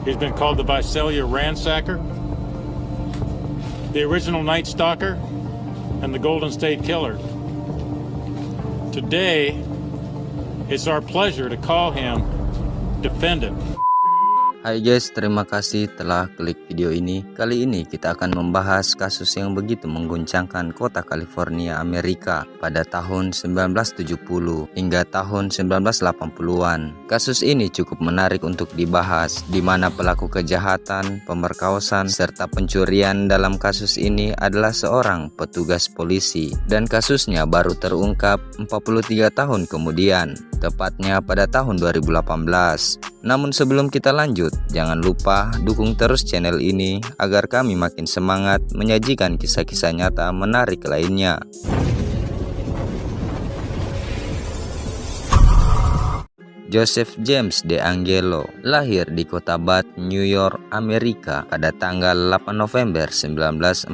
He's been called the Visalia Ransacker, the original Night Stalker, and the Golden State Killer. Today, it's our pleasure to call him Defendant. Hai guys, terima kasih telah klik video ini. Kali ini kita akan membahas kasus yang begitu mengguncangkan kota California, Amerika pada tahun 1970 hingga tahun 1980-an. Kasus ini cukup menarik untuk dibahas, di mana pelaku kejahatan, pemerkosaan, serta pencurian dalam kasus ini adalah seorang petugas polisi. Dan kasusnya baru terungkap 43 tahun kemudian, tepatnya pada tahun 2018. Namun sebelum kita lanjut, jangan lupa dukung terus channel ini agar kami makin semangat menyajikan kisah-kisah nyata menarik lainnya. Joseph James DeAngelo lahir di kota Bath, New York, Amerika pada tanggal 8 November 1945.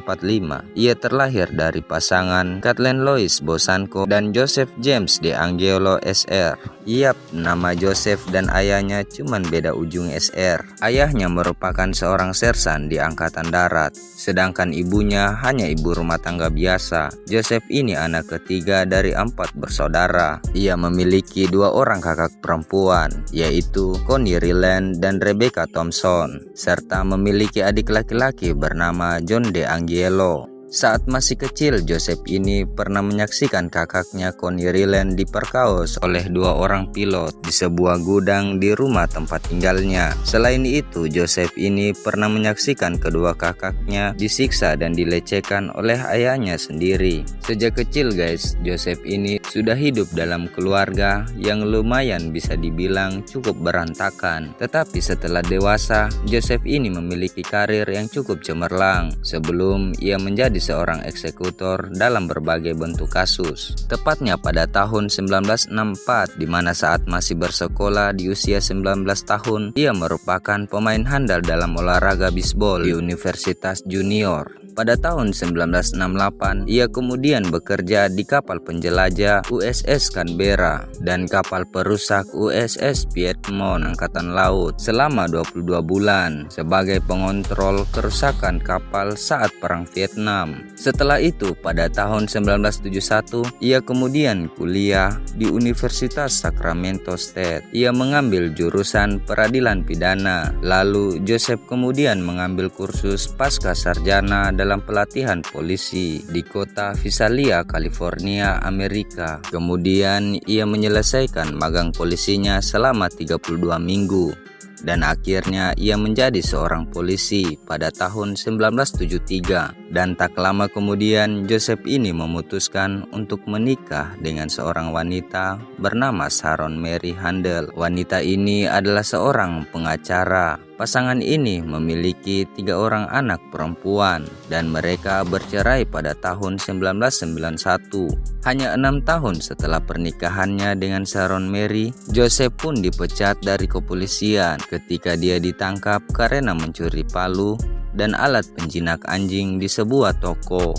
Ia terlahir dari pasangan Kathleen Lois Bosanko dan Joseph James DeAngelo Sr. Yap, nama Joseph dan ayahnya cuman beda ujung SR. Ayahnya merupakan seorang sersan di Angkatan Darat, sedangkan ibunya hanya ibu rumah tangga biasa. Joseph ini anak ketiga dari 4 bersaudara. Ia memiliki 2 orang kakak perempuan, yaitu Connie Ryland dan Rebecca Thompson, serta memiliki adik laki-laki bernama John DeAngelo. Saat masih kecil, Joseph ini pernah menyaksikan kakaknya Connie Ryland diperkaos oleh 2 orang pilot di sebuah gudang di rumah tempat tinggalnya. Selain itu, Joseph ini pernah menyaksikan kedua kakaknya disiksa dan dilecehkan oleh ayahnya sendiri. Sejak kecil guys, Joseph ini sudah hidup dalam keluarga yang lumayan bisa dibilang cukup berantakan. Tetapi setelah dewasa, Joseph ini memiliki karir yang cukup cemerlang sebelum ia menjadi seorang eksekutor dalam berbagai bentuk kasus. Tepatnya pada tahun 1964, di mana saat masih bersekolah di usia 19 tahun, ia merupakan pemain handal dalam olahraga bisbol di Universitas Junior. Pada tahun 1968, ia kemudian bekerja di kapal penjelajah USS Canberra dan kapal perusak USS Piedmont Angkatan Laut selama 22 bulan sebagai pengontrol kerusakan kapal saat Perang Vietnam. Setelah itu, pada tahun 1971, ia kemudian kuliah di Universitas Sacramento State. Ia mengambil jurusan peradilan pidana. Lalu, Joseph kemudian mengambil kursus pasca sarjana dalam pelatihan polisi di kota Visalia, California, Amerika. Kemudian ia menyelesaikan magang polisinya selama 32 minggu. Dan akhirnya ia menjadi seorang polisi pada tahun 1973. Dan tak lama kemudian Joseph ini memutuskan untuk menikah dengan seorang wanita bernama Sharon Mary Handel. Wanita ini adalah seorang pengacara. Pasangan ini memiliki 3 orang anak perempuan dan mereka bercerai pada tahun 1991. Hanya 6 tahun setelah pernikahannya dengan Sharon Mary, Joseph pun dipecat dari kepolisian ketika dia ditangkap karena mencuri palu dan alat penjinak anjing di sebuah toko.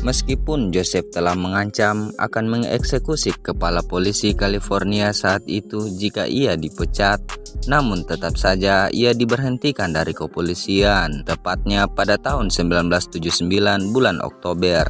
Meskipun Joseph telah mengancam akan mengeksekusi kepala polisi California saat itu jika ia dipecat, namun tetap saja ia diberhentikan dari kepolisian, tepatnya pada tahun 1979 bulan Oktober.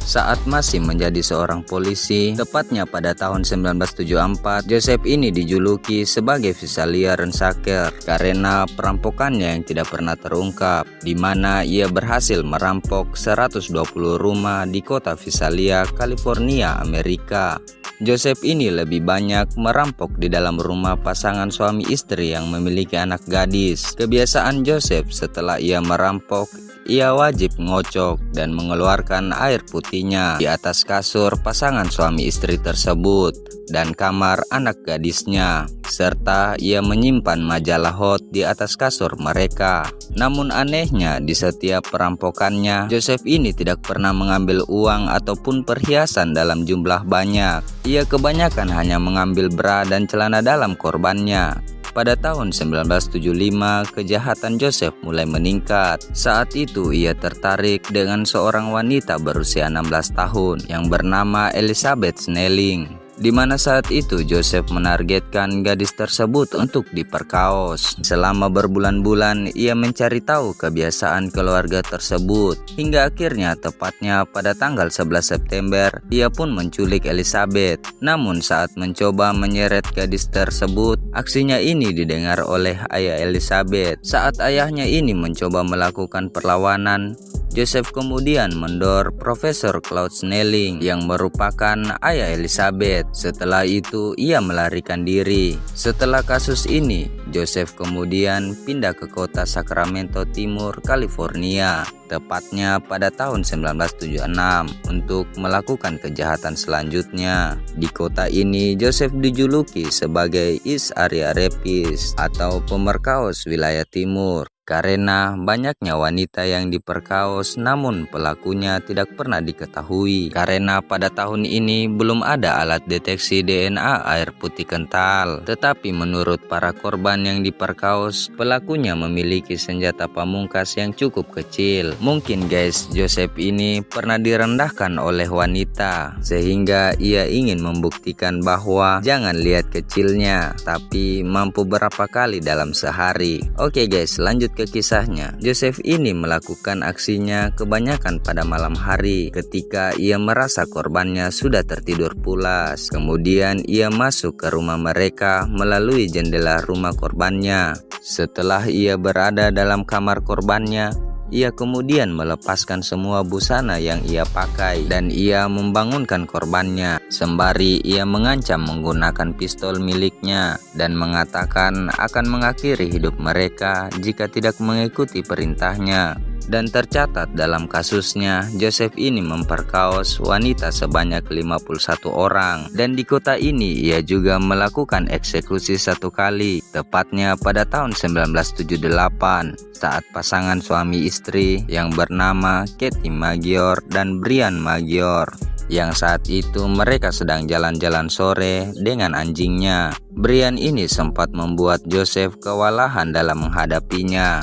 Saat masih menjadi seorang polisi, tepatnya pada tahun 1974, Joseph ini dijuluki sebagai Visalia Ransacker karena perampokannya yang tidak pernah terungkap, di mana ia berhasil merampok 120 rumah di kota Visalia, California, Amerika. Joseph ini lebih banyak merampok di dalam rumah pasangan suami istri yang memiliki anak gadis. Kebiasaan Joseph setelah ia merampok, ia wajib ngocok dan mengeluarkan air putihnya di atas kasur pasangan suami istri tersebut dan kamar anak gadisnya, serta ia menyimpan majalah hot di atas kasur mereka. Namun anehnya, di setiap perampokannya, Joseph ini tidak pernah mengambil uang ataupun perhiasan dalam jumlah banyak. Ia kebanyakan hanya mengambil bra dan celana dalam korbannya. Pada tahun 1975, kejahatan Joseph mulai meningkat. Saat itu ia tertarik dengan seorang wanita berusia 16 tahun yang bernama Elizabeth Snelling. di mana saat itu Joseph menargetkan gadis tersebut untuk diperkaos. Selama berbulan-bulan ia mencari tahu kebiasaan keluarga tersebut, hingga akhirnya tepatnya pada tanggal 11 September ia pun menculik Elizabeth. Namun saat mencoba menyeret gadis tersebut, aksinya ini didengar oleh ayah Elizabeth. Saat ayahnya ini mencoba melakukan perlawanan, Joseph kemudian mendor Profesor Claude Snelling yang merupakan ayah Elizabeth. Setelah itu ia melarikan diri. Setelah kasus ini, Joseph kemudian pindah ke kota Sacramento Timur, California, tepatnya pada tahun 1976 untuk melakukan kejahatan selanjutnya. Di kota ini, Joseph dijuluki sebagai East Area Rapist atau pemerkaos wilayah timur, karena banyaknya wanita yang diperkaos namun pelakunya tidak pernah diketahui. Karena pada tahun ini belum ada alat deteksi DNA air putih kental, tetapi menurut para korban yang diperkaos, pelakunya memiliki senjata pamungkas yang cukup kecil. Mungkin guys, Joseph ini pernah direndahkan oleh wanita sehingga ia ingin membuktikan bahwa jangan lihat kecilnya, tapi mampu berapa kali dalam sehari. Oke guys, lanjut ke kisahnya. Joseph ini melakukan aksinya kebanyakan pada malam hari ketika ia merasa korbannya sudah tertidur pulas. Kemudian ia masuk ke rumah mereka melalui jendela rumah korbannya. Setelah ia berada dalam kamar korbannya, ia kemudian melepaskan semua busana yang ia pakai dan ia membangunkan korbannya. Sembari ia mengancam menggunakan pistol miliknya dan mengatakan akan mengakhiri hidup mereka jika tidak mengikuti perintahnya. Dan tercatat dalam kasusnya, Joseph ini memperkaos wanita sebanyak 51 orang. Dan di kota ini ia juga melakukan eksekusi 1 kali, tepatnya pada tahun 1978 saat pasangan suami istri yang bernama Katie Magyar dan Brian Magyar, yang saat itu mereka sedang jalan-jalan sore dengan anjingnya. Brian ini sempat membuat Joseph kewalahan dalam menghadapinya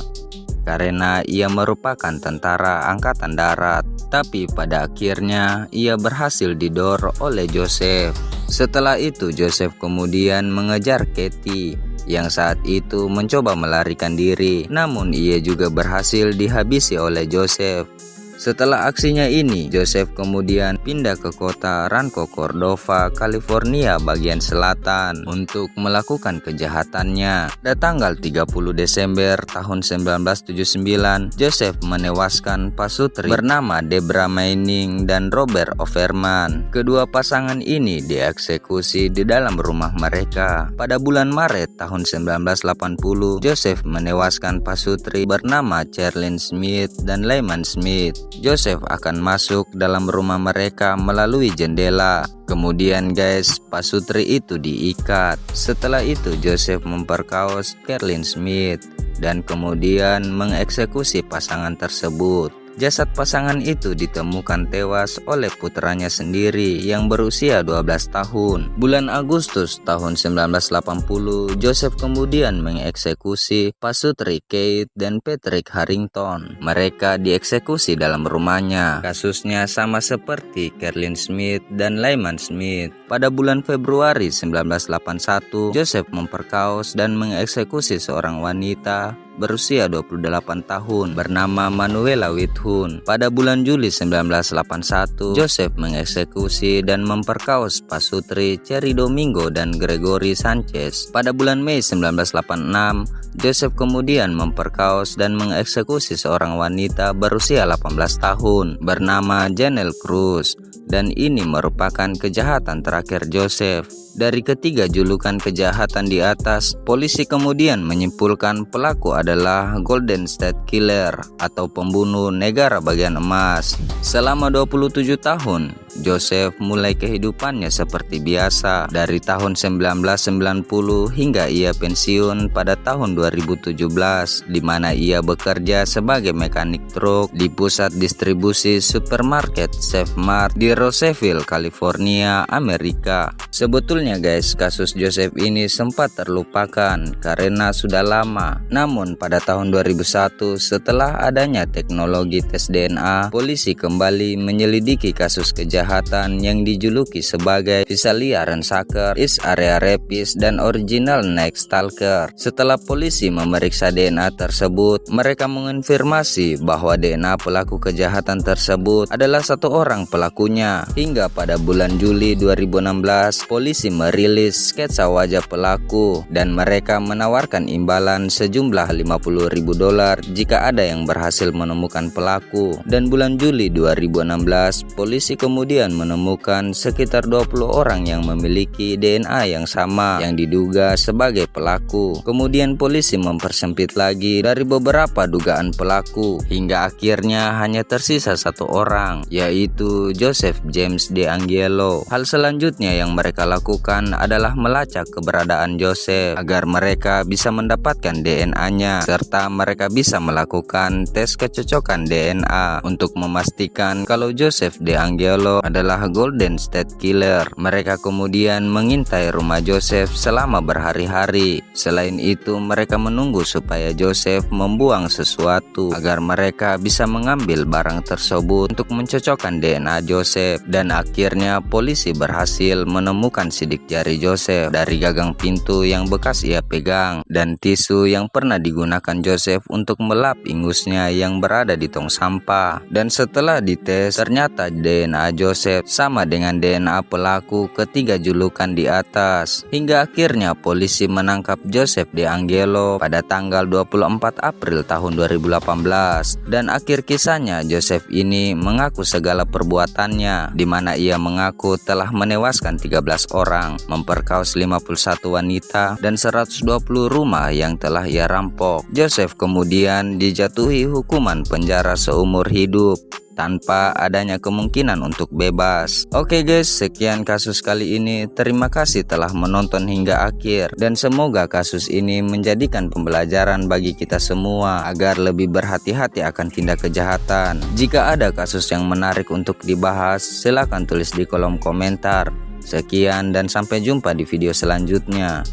karena ia merupakan tentara angkatan darat, tapi pada akhirnya ia berhasil didor oleh Joseph. Setelah itu Joseph kemudian mengejar Katie yang saat itu mencoba melarikan diri, namun ia juga berhasil dihabisi oleh Joseph. Setelah aksinya ini, Joseph kemudian pindah ke kota Rancho Cordova, California bagian selatan untuk melakukan kejahatannya. Pada tanggal 30 Desember tahun 1979, Joseph menewaskan pasutri bernama Debra Manning dan Robert Overman. Kedua pasangan ini dieksekusi di dalam rumah mereka. Pada bulan Maret tahun 1980, Joseph menewaskan pasutri bernama Charlene Smith dan Lyman Smith. Joseph akan masuk dalam rumah mereka melalui jendela. Kemudian guys, pasutri itu diikat. Setelah itu Joseph memperkaos Charlene Smith dan kemudian mengeksekusi pasangan tersebut. Jasad pasangan itu ditemukan tewas oleh putranya sendiri yang berusia 12 tahun. Bulan Agustus tahun 1980, Joseph kemudian mengeksekusi pasutri Kate dan Patrick Harrington. Mereka dieksekusi dalam rumahnya. Kasusnya sama seperti Charlene Smith dan Lyman Smith. Pada bulan Februari 1981, Joseph memperkaos dan mengeksekusi seorang wanita berusia 28 tahun bernama Manuela Whithun. Pada bulan Juli 1981, Joseph mengeksekusi dan memperkaos pasutri Cherry Domingo dan Gregory Sanchez. Pada bulan Mei 1986, Joseph kemudian memperkaos dan mengeksekusi seorang wanita berusia 18 tahun bernama Janelle Cruz. Dan ini merupakan kejahatan terakhir Joseph. Dari ketiga julukan kejahatan di atas, polisi kemudian menyimpulkan pelaku adalah Golden State Killer atau pembunuh negara bagian emas. Selama 27 tahun, Joseph mulai kehidupannya seperti biasa dari tahun 1990 hingga ia pensiun pada tahun 2017, di mana ia bekerja sebagai mekanik truk di pusat distribusi supermarket Save Mart di Roseville, California, Amerika. Sebetulnya guys, kasus Joseph ini sempat terlupakan karena sudah lama. Namun pada tahun 2001, setelah adanya teknologi tes DNA, polisi kembali menyelidiki kasus kejahatan kejahatan yang dijuluki sebagai Visalia Ransacker, East Area Rapist, dan Original Night Stalker. Setelah polisi memeriksa DNA tersebut, mereka mengonfirmasi bahwa DNA pelaku kejahatan tersebut adalah satu orang pelakunya. Hingga pada bulan Juli 2016, polisi merilis sketsa wajah pelaku dan mereka menawarkan imbalan sejumlah $50.000 jika ada yang berhasil menemukan pelaku. Dan bulan Juli 2016, polisi kemudian menemukan sekitar 20 orang yang memiliki DNA yang sama yang diduga sebagai pelaku. Kemudian polisi mempersempit lagi dari beberapa dugaan pelaku hingga akhirnya hanya tersisa satu orang, yaitu Joseph James DeAngelo. Hal selanjutnya yang mereka lakukan adalah melacak keberadaan Joseph agar mereka bisa mendapatkan DNA-nya serta mereka bisa melakukan tes kecocokan DNA untuk memastikan kalau Joseph DeAngelo adalah Golden State Killer. Mereka kemudian mengintai rumah Joseph selama berhari-hari. Selain itu, mereka menunggu supaya Joseph membuang sesuatu agar mereka bisa mengambil barang tersebut untuk mencocokkan DNA Joseph. Dan akhirnya polisi berhasil menemukan sidik jari Joseph dari gagang pintu yang bekas ia pegang dan tisu yang pernah digunakan Joseph untuk melap ingusnya yang berada di tong sampah. Dan setelah dites, ternyata DNA Joseph sama dengan DNA pelaku ketiga julukan di atas. Hingga akhirnya polisi menangkap Joseph DeAngelo pada tanggal 24 April tahun 2018. Dan akhir kisahnya, Joseph ini mengaku segala perbuatannya, di mana ia mengaku telah menewaskan 13 orang, memperkaos 51 wanita, dan 120 rumah yang telah ia rampok. Joseph kemudian dijatuhi hukuman penjara seumur hidup tanpa adanya kemungkinan untuk bebas. Oke guys, sekian kasus kali ini. Terima kasih telah menonton hingga akhir dan semoga kasus ini menjadikan pembelajaran bagi kita semua agar lebih berhati-hati akan tindak kejahatan. Jika ada kasus yang menarik untuk dibahas, silahkan tulis di kolom komentar. Sekian dan sampai jumpa di video selanjutnya.